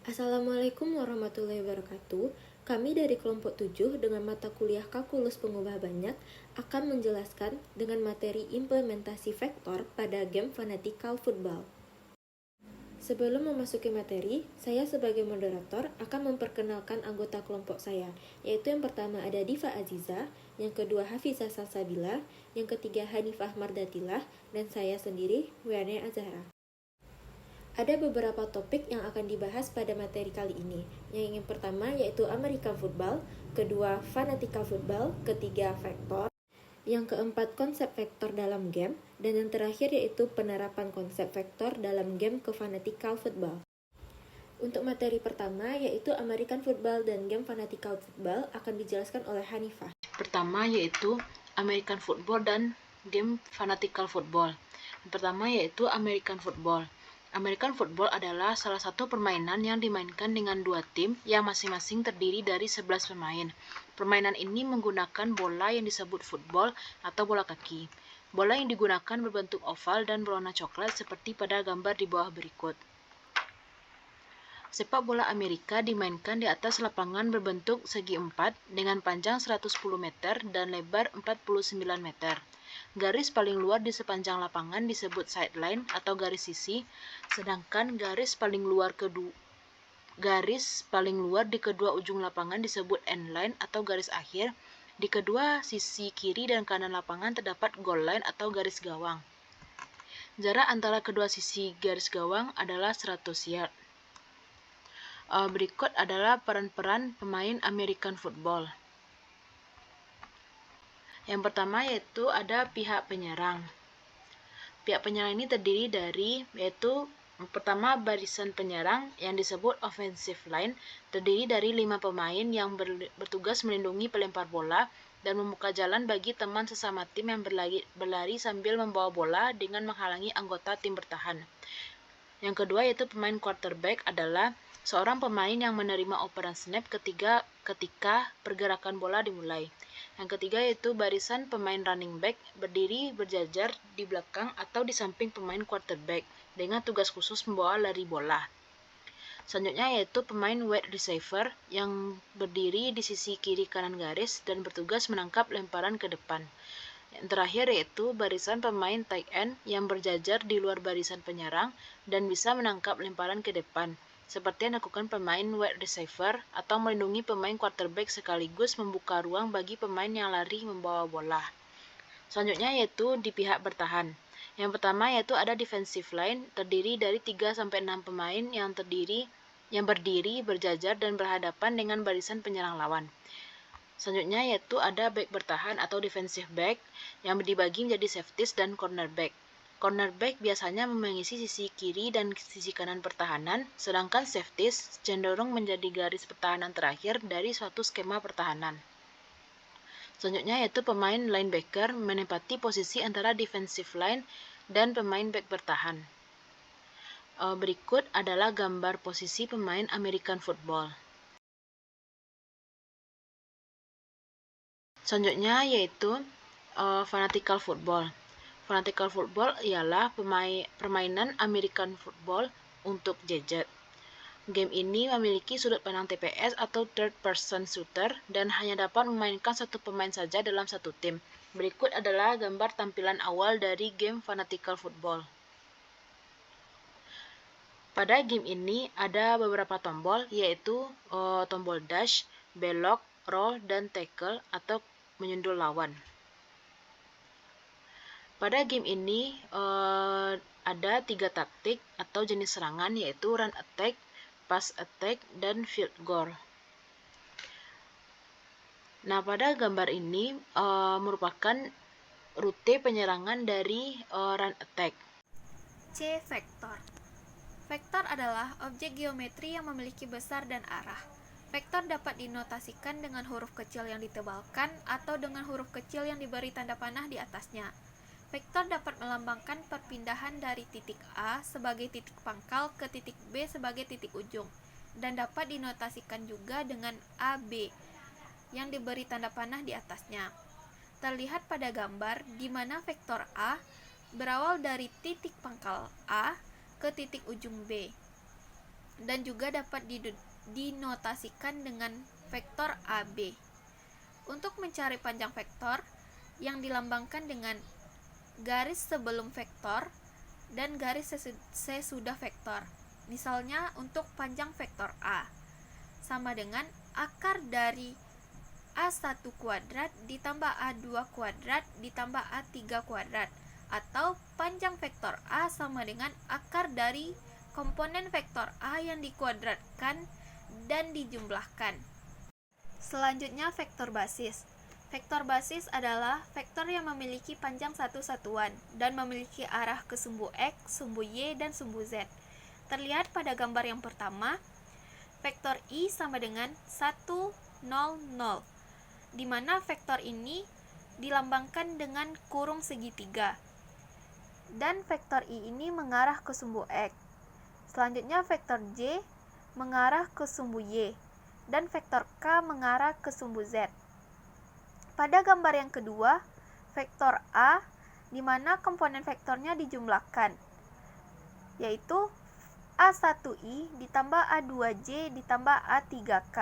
Assalamualaikum warahmatullahi wabarakatuh. Kami dari kelompok 7 dengan mata kuliah kalkulus pengubah banyak akan menjelaskan dengan materi implementasi vektor pada game fanatical football. Sebelum memasuki materi, saya sebagai moderator akan memperkenalkan anggota kelompok saya, yaitu yang pertama ada Diva Aziza, yang kedua Hafizah Salsabila, yang ketiga Hanifah Mardatilah, dan saya sendiri, Wiana Azhara. Ada beberapa topik yang akan dibahas pada materi kali ini. Yang pertama yaitu American Football, kedua Fanatical Football, ketiga vektor, yang keempat konsep vektor dalam game, dan yang terakhir yaitu penerapan konsep vektor dalam game ke Fanatical Football. Untuk materi pertama yaitu American Football dan game Fanatical Football akan dijelaskan oleh Hanifah. Pertama yaitu American Football dan game Fanatical Football. Yang pertama yaitu American Football. American Football adalah salah satu permainan yang dimainkan dengan dua tim yang masing-masing terdiri dari 11 pemain. Permainan ini menggunakan bola yang disebut football atau bola kaki. Bola yang digunakan berbentuk oval dan berwarna coklat seperti pada gambar di bawah berikut. Sepak bola Amerika dimainkan di atas lapangan berbentuk segi empat dengan panjang 110 meter dan lebar 49 meter. Garis paling luar di sepanjang lapangan disebut sideline atau garis sisi, sedangkan garis paling luar di kedua ujung lapangan disebut end line atau garis akhir. Di kedua sisi kiri dan kanan lapangan terdapat goal line atau garis gawang. Jarak antara kedua sisi garis gawang adalah 100 yard. Berikut adalah peran-peran pemain American Football. Yang pertama yaitu ada pihak penyerang. Pihak penyerang ini terdiri dari pertama barisan penyerang yang disebut offensive line, terdiri dari 5 pemain yang bertugas melindungi pelempar bola dan membuka jalan bagi teman sesama tim yang berlari sambil membawa bola dengan menghalangi anggota tim bertahan. Yang kedua yaitu pemain quarterback adalah seorang pemain yang menerima operan snap ketika pergerakan bola dimulai. Yang ketiga yaitu barisan pemain running back berdiri berjajar di belakang atau di samping pemain quarterback dengan tugas khusus membawa lari bola. Selanjutnya yaitu pemain wide receiver yang berdiri di sisi kiri kanan garis dan bertugas menangkap lemparan ke depan. Yang terakhir yaitu barisan pemain tight end yang berjajar di luar barisan penyerang dan bisa menangkap lemparan ke depan, seperti yang dilakukan pemain wide receiver atau melindungi pemain quarterback sekaligus membuka ruang bagi pemain yang lari membawa bola. Selanjutnya yaitu di pihak bertahan. Yang pertama yaitu ada defensive line, terdiri dari 3-6 pemain yang berdiri, berjajar dan berhadapan dengan barisan penyerang lawan. Selanjutnya yaitu ada back bertahan atau defensive back yang dibagi menjadi safeties dan cornerback. Cornerback biasanya mengisi sisi kiri dan sisi kanan pertahanan, sedangkan safeties cenderung menjadi garis pertahanan terakhir dari suatu skema pertahanan. Selanjutnya yaitu pemain linebacker menempati posisi antara defensive line dan pemain back bertahan. Berikut adalah gambar posisi pemain American Football. Selanjutnya yaitu Fanatical Football. Fanatical Football ialah permainan American Football untuk gadget. Game ini memiliki sudut pandang TPS atau third person shooter dan hanya dapat memainkan satu pemain saja dalam satu tim. Berikut adalah gambar tampilan awal dari game Fanatical Football. Pada game ini ada beberapa tombol, yaitu tombol dash, belok, roll, dan tackle atau menyundul lawan. Pada game ini ada 3 taktik atau jenis serangan, yaitu run attack, pass attack, dan field goal. Nah, pada gambar ini merupakan rute penyerangan dari run attack. C. Vektor. Vektor adalah objek geometri yang memiliki besar dan arah. Vektor dapat dinotasikan dengan huruf kecil yang ditebalkan atau dengan huruf kecil yang diberi tanda panah di atasnya. Vektor dapat melambangkan perpindahan dari titik A sebagai titik pangkal ke titik B sebagai titik ujung, dan dapat dinotasikan juga dengan AB yang diberi tanda panah di atasnya. Terlihat pada gambar di mana vektor A berawal dari titik pangkal A ke titik ujung B. dan juga dapat dinotasikan dengan vektor AB. Untuk mencari panjang vektor yang dilambangkan dengan garis sebelum vektor dan garis sesudah vektor. Misalnya untuk panjang vektor A sama dengan akar dari A1 kuadrat ditambah A2 kuadrat ditambah A3 kuadrat, atau panjang vektor A sama dengan akar dari komponen vektor A yang dikuadratkan dan dijumlahkan. Selanjutnya vektor basis. Vektor basis adalah vektor yang memiliki panjang satu satuan dan memiliki arah ke sumbu X, sumbu Y, dan sumbu Z. Terlihat pada gambar yang pertama, vektor I sama dengan 1, 0, 0, di mana vektor ini dilambangkan dengan kurung segitiga. Dan vektor I ini mengarah ke sumbu X. Selanjutnya vektor J mengarah ke sumbu Y, dan vektor K mengarah ke sumbu Z. Pada gambar yang kedua, vektor A, di mana komponen vektornya dijumlahkan, yaitu A1I ditambah A2J ditambah A3K.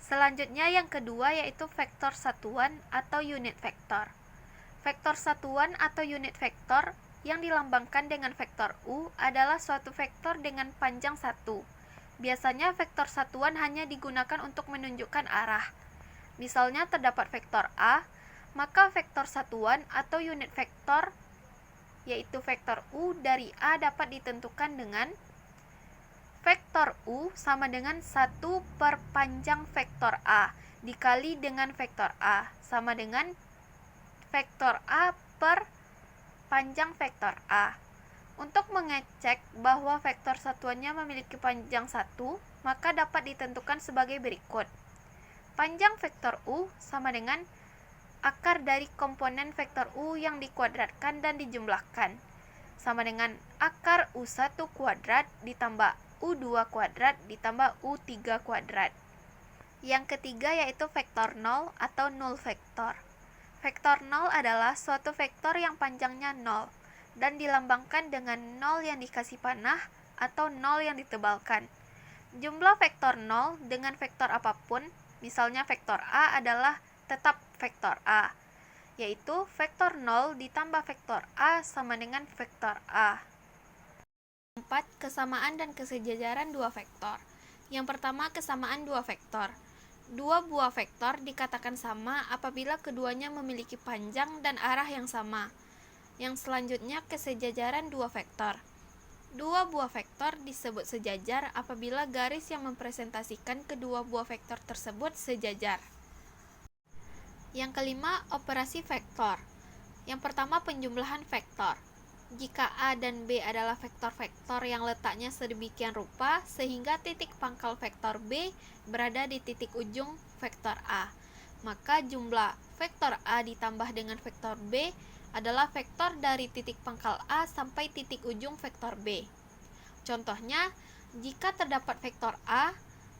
Selanjutnya yang kedua yaitu vektor satuan atau unit vektor. Vektor satuan atau unit vektor yang dilambangkan dengan vektor U adalah suatu vektor dengan panjang 1. Biasanya vektor satuan hanya digunakan untuk menunjukkan arah. Misalnya terdapat vektor A, maka vektor satuan atau unit vektor yaitu vektor U dari A dapat ditentukan dengan vektor U sama dengan 1 per panjang vektor A dikali dengan vektor A sama dengan vektor A per panjang vektor A. Untuk mengecek bahwa vektor satuannya memiliki panjang 1, maka dapat ditentukan sebagai berikut. Panjang vektor U sama dengan akar dari komponen vektor U yang dikuadratkan dan dijumlahkan, sama dengan akar U1 kuadrat ditambah U2 kuadrat ditambah U3 kuadrat. Yang ketiga yaitu vektor 0 atau null vektor. Vektor 0 adalah suatu vektor yang panjangnya 0 dan dilambangkan dengan 0 yang dikasih panah atau 0 yang ditebalkan. Jumlah vektor 0 dengan vektor apapun, misalnya vektor A adalah tetap vektor A, yaitu vektor 0 ditambah vektor A sama dengan vektor A. 4. Kesamaan dan kesejajaran dua vektor. Yang pertama, kesamaan dua vektor. Dua buah vektor dikatakan sama apabila keduanya memiliki panjang dan arah yang sama. Yang selanjutnya, kesejajaran dua vektor. Dua buah vektor disebut sejajar apabila garis yang mempresentasikan kedua buah vektor tersebut sejajar. Yang kelima, operasi vektor. Yang pertama, penjumlahan vektor. Jika A dan B adalah vektor-vektor yang letaknya sedemikian rupa sehingga titik pangkal vektor B berada di titik ujung vektor A, maka jumlah vektor A ditambah dengan vektor B adalah vektor dari titik pangkal A sampai titik ujung vektor B. Contohnya, jika terdapat vektor A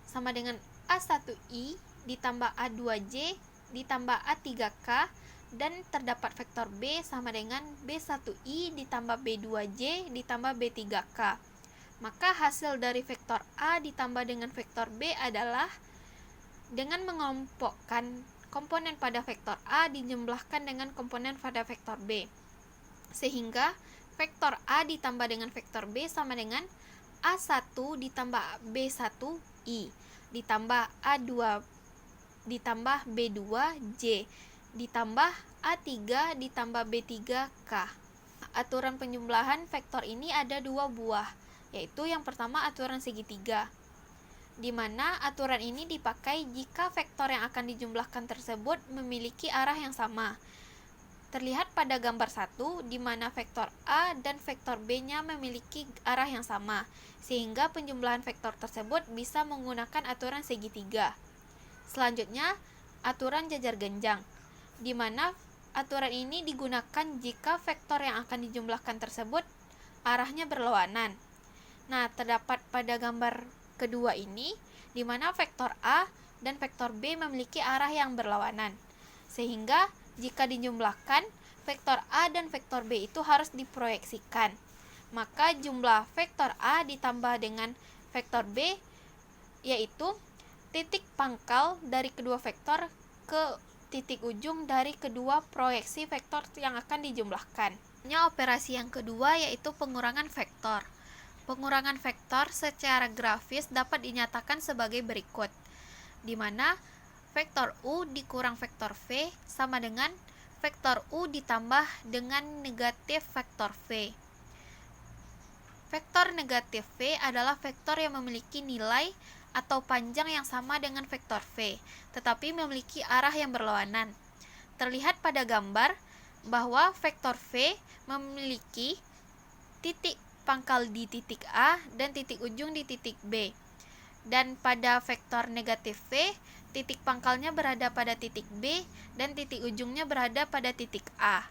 sama dengan A1I ditambah A2J ditambah A3K dan terdapat vektor B sama dengan B1I ditambah B2J ditambah B3K, maka hasil dari vektor A ditambah dengan vektor B adalah dengan mengelompokkan komponen pada vektor A dijumlahkan dengan komponen pada vektor B, sehingga vektor A ditambah dengan vektor B sama dengan A1 ditambah B1I ditambah A2 ditambah B2J ditambah A3 ditambah B3K. Aturan penjumlahan vektor ini ada dua buah, yaitu yang pertama aturan segitiga, di mana aturan ini dipakai jika vektor yang akan dijumlahkan tersebut memiliki arah yang sama. Terlihat pada gambar 1, di mana vektor A dan vektor B-nya memiliki arah yang sama, sehingga penjumlahan vektor tersebut bisa menggunakan aturan segitiga. Selanjutnya, aturan jajar genjang, di mana aturan ini digunakan jika vektor yang akan dijumlahkan tersebut arahnya berlawanan. Nah, terdapat pada gambar kedua ini, di mana vektor A dan vektor B memiliki arah yang berlawanan, sehingga jika dijumlahkan, vektor A dan vektor B itu harus diproyeksikan. maka jumlah vektor A ditambah dengan vektor B yaitu titik pangkal dari kedua vektor ke titik ujung dari kedua proyeksi vektor yang akan dijumlahkan. Operasi yang kedua yaitu pengurangan vektor. Pengurangan vektor secara grafis dapat dinyatakan sebagai berikut, di mana vektor U dikurang vektor V sama dengan vektor U ditambah dengan negatif vektor V. Vektor negatif V adalah vektor yang memiliki nilai atau panjang yang sama dengan vektor V, tetapi memiliki arah yang berlawanan. Terlihat pada gambar bahwa vektor V memiliki titik pangkal di titik A dan titik ujung di titik B. Dan pada vektor negatif V, titik pangkalnya berada pada titik B dan titik ujungnya berada pada titik A.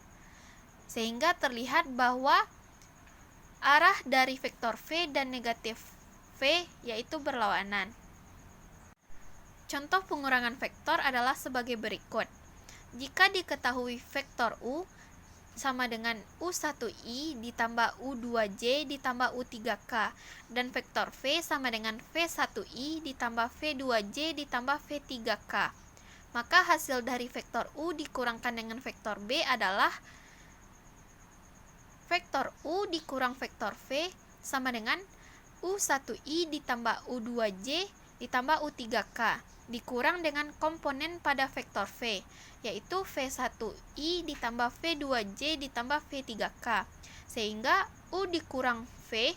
Sehingga terlihat bahwa arah dari vektor V dan negatif V yaitu berlawanan. Contoh pengurangan vektor adalah sebagai berikut. Jika diketahui vektor U sama dengan U1i ditambah U2j ditambah U3k dan vektor V sama dengan V1i ditambah V2j ditambah V3k, maka hasil dari vektor U dikurangkan dengan vektor B adalah vektor U dikurang vektor V sama dengan U1i ditambah U2j ditambah U3k dikurang dengan komponen pada vektor V, yaitu V1i ditambah V2j ditambah V3k, sehingga U dikurang V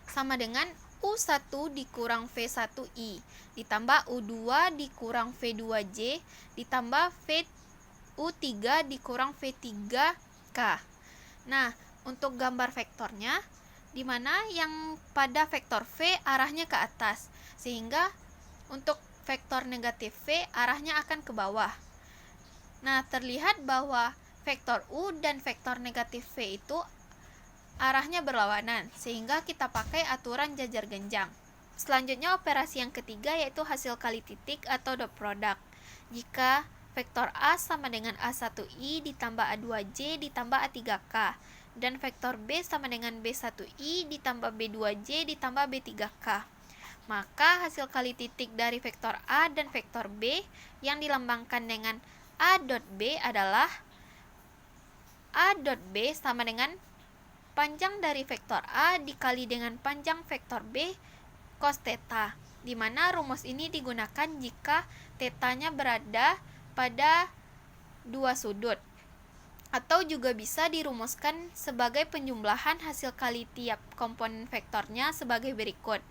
sama dengan U1 dikurang V1i ditambah U2 dikurang V2j ditambah U3 dikurang V3k. Nah, untuk gambar vektornya, di mana yang pada vektor V arahnya ke atas, sehingga untuk vektor negatif V arahnya akan ke bawah. Nah, terlihat bahwa vektor U dan vektor negatif V itu arahnya berlawanan, sehingga kita pakai aturan jajar genjang. Selanjutnya operasi yang ketiga yaitu hasil kali titik atau dot product. Jika vektor A sama dengan A1i ditambah A2j ditambah A3k dan vektor B sama dengan B1i ditambah B2j ditambah B3k, maka hasil kali titik dari vektor A dan vektor B yang dilambangkan dengan A dot B adalah A dot B sama dengan panjang dari vektor A dikali dengan panjang vektor B cos theta, di mana rumus ini digunakan jika tetanya berada pada dua sudut, atau juga bisa dirumuskan sebagai penjumlahan hasil kali tiap komponen vektornya sebagai berikut.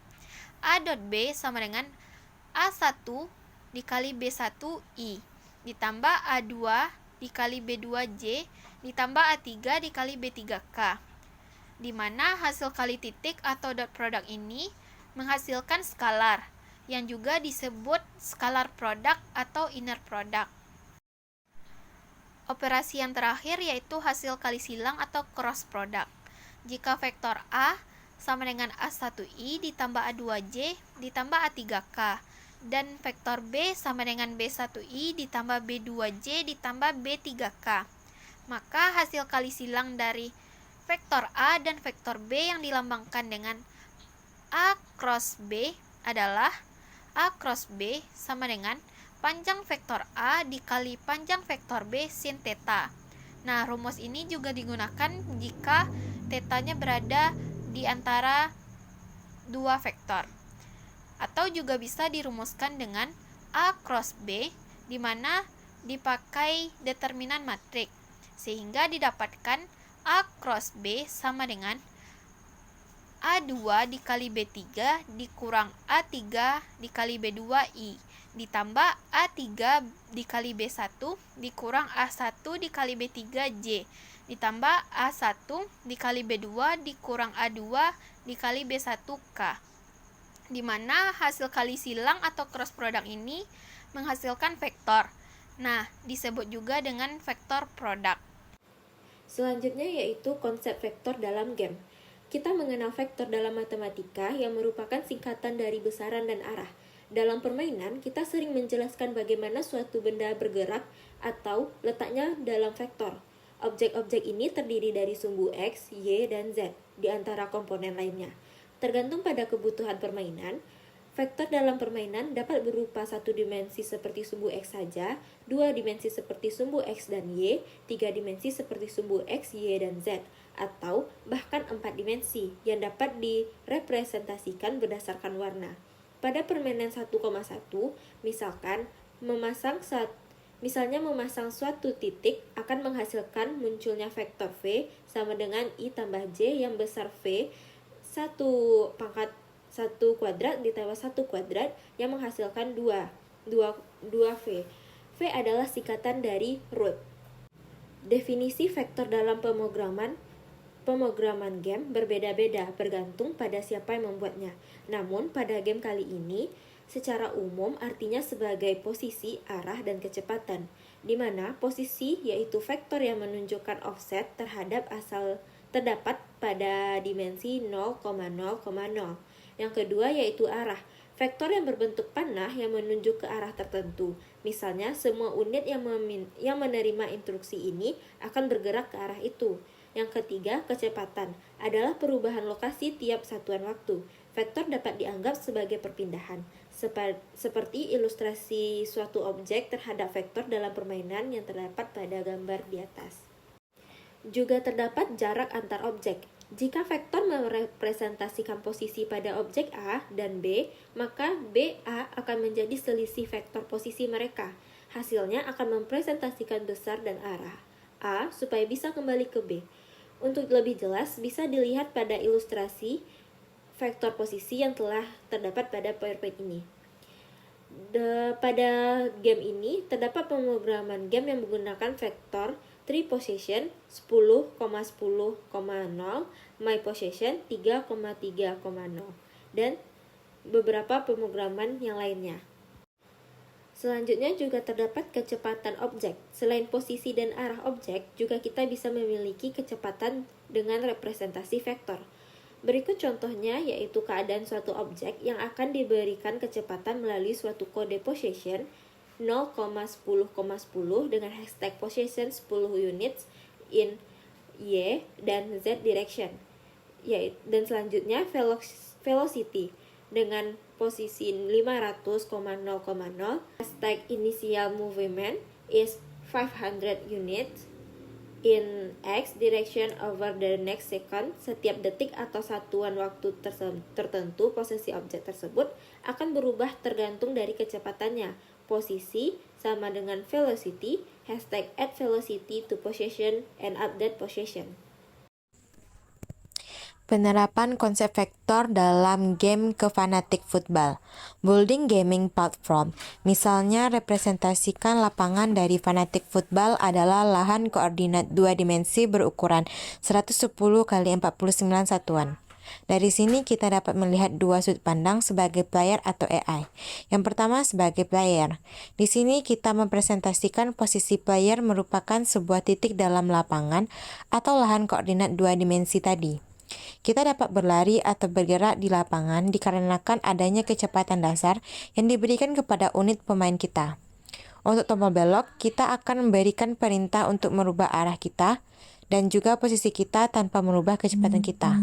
A dot B sama dengan A1 dikali B1i ditambah A2 dikali B2j ditambah A3 dikali B3k, di mana hasil kali titik atau dot product ini menghasilkan skalar yang juga disebut skalar product atau inner product. Operasi yang terakhir yaitu hasil kali silang atau cross product. Jika vektor A sama dengan A1i ditambah A2j ditambah A3k dan vektor B sama dengan B1i ditambah B2j ditambah B3k, maka hasil kali silang dari vektor A dan vektor B yang dilambangkan dengan A cross B adalah A cross B sama dengan panjang vektor A dikali panjang vektor B sin theta. Nah, rumus ini juga digunakan jika tetanya berada di antara dua vektor, atau juga bisa dirumuskan dengan A cross B di mana dipakai determinan matrik, sehingga didapatkan A cross B sama dengan A2 dikali B3 dikurang A3 dikali B2i ditambah A3 dikali B1 dikurang A1 dikali B3j ditambah A1 dikali B2 dikurang A2 dikali B1k, di mana hasil kali silang atau cross product ini menghasilkan vektor. Nah, disebut juga dengan vektor product. Selanjutnya yaitu konsep vektor dalam game. Kita mengenal vektor dalam matematika yang merupakan singkatan dari besaran dan arah. Dalam permainan, kita sering menjelaskan bagaimana suatu benda bergerak atau letaknya dalam vektor. Objek-objek ini terdiri dari sumbu X, Y, dan Z, di antara komponen lainnya. Tergantung pada kebutuhan permainan, vektor dalam permainan dapat berupa satu dimensi seperti sumbu X saja, dua dimensi seperti sumbu X dan Y, tiga dimensi seperti sumbu X, Y, dan Z, atau bahkan 4 dimensi yang dapat direpresentasikan berdasarkan warna. Pada permainan 1,1, misalnya memasang suatu titik akan menghasilkan munculnya vektor V sama dengan I tambah J yang besar V 1 pangkat 1 kuadrat ditambah 1 kuadrat yang menghasilkan 2 V. V adalah singkatan dari root. Definisi vektor dalam pemrograman game berbeda-beda bergantung pada siapa yang membuatnya. Namun pada game kali ini, secara umum artinya sebagai posisi, arah, dan kecepatan, di mana posisi yaitu vektor yang menunjukkan offset terhadap asal terdapat pada dimensi 0,0,0. Yang kedua yaitu arah, vektor yang berbentuk panah yang menunjuk ke arah tertentu. Misalnya, semua unit yang menerima instruksi ini akan bergerak ke arah itu. Yang ketiga, kecepatan adalah perubahan lokasi tiap satuan waktu. Vektor dapat dianggap sebagai perpindahan, seperti ilustrasi suatu objek terhadap vektor dalam permainan yang terdapat pada gambar di atas. Juga terdapat jarak antar objek. Jika vektor merepresentasikan posisi pada objek A dan B, maka BA akan menjadi selisih vektor posisi mereka. Hasilnya akan mempresentasikan besar dan arah A supaya bisa kembali ke B. Untuk lebih jelas, bisa dilihat pada ilustrasi vektor posisi yang telah terdapat pada PowerPoint ini. Pada game ini, terdapat pemrograman game yang menggunakan vektor 3 position 10,10,0, my position 3,3,0, dan beberapa pemrograman yang lainnya. Selanjutnya juga terdapat kecepatan objek. Selain posisi dan arah objek, juga kita bisa memiliki kecepatan dengan representasi vektor. Berikut contohnya yaitu keadaan suatu objek yang akan diberikan kecepatan melalui suatu kode position 0,10,10 dengan hashtag position 10 units in Y dan Z direction. Dan selanjutnya velocity dengan posisi 500,0,0, hashtag initial movement is 500 units in X direction over the next second. Setiap detik atau satuan waktu tertentu, posisi objek tersebut akan berubah tergantung dari kecepatannya. Posisi sama dengan velocity, hashtag add velocity to position and update position. Penerapan konsep vektor dalam game ke fanatik football. Building gaming platform. Misalnya representasikan lapangan dari fanatik football adalah lahan koordinat 2 dimensi berukuran 110 x 49 satuan. Dari sini kita dapat melihat dua sudut pandang sebagai player atau AI. Yang pertama sebagai player. Di sini kita mempresentasikan posisi player merupakan sebuah titik dalam lapangan atau lahan koordinat 2 dimensi tadi. Kita dapat berlari atau bergerak di lapangan dikarenakan adanya kecepatan dasar yang diberikan kepada unit pemain kita. Untuk tombol belok, kita akan memberikan perintah untuk merubah arah kita dan juga posisi kita tanpa merubah kecepatan kita.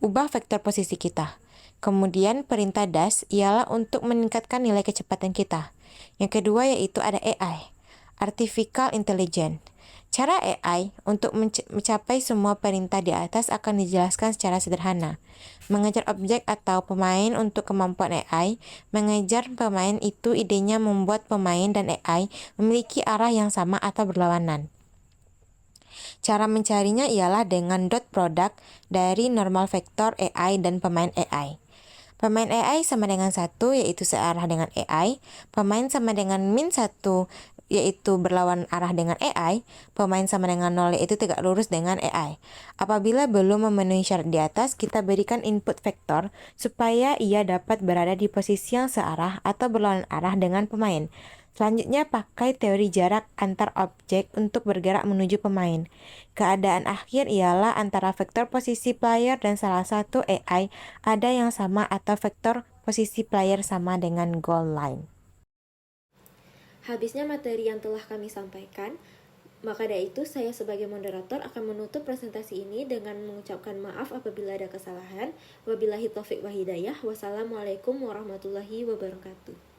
Ubah vektor posisi kita. Kemudian perintah dash ialah untuk meningkatkan nilai kecepatan kita. Yang kedua yaitu ada AI, Artificial Intelligence. Cara AI untuk mencapai semua perintah di atas akan dijelaskan secara sederhana. Mengejar objek atau pemain untuk kemampuan AI. Mengejar pemain itu idenya membuat pemain dan AI memiliki arah yang sama atau berlawanan. Cara mencarinya ialah dengan dot product dari normal vektor AI dan pemain AI. Pemain AI sama dengan 1 yaitu searah dengan AI. Pemain sama dengan min 1 yaitu berlawan arah dengan AI, pemain sama dengan 0 yaitu tegak lurus dengan AI. Apabila belum memenuhi syarat di atas, kita berikan input vektor supaya ia dapat berada di posisi yang searah atau berlawan arah dengan pemain. Selanjutnya pakai teori jarak antar objek untuk bergerak menuju pemain. Keadaan akhir ialah antara vektor posisi player dan salah satu AI ada yang sama atau vektor posisi player sama dengan goal line. Habisnya materi yang telah kami sampaikan. Maka dari itu, saya sebagai moderator akan menutup presentasi ini dengan mengucapkan maaf apabila ada kesalahan. Wabillahi taufiq wa hidayah. Wassalamualaikum warahmatullahi wabarakatuh.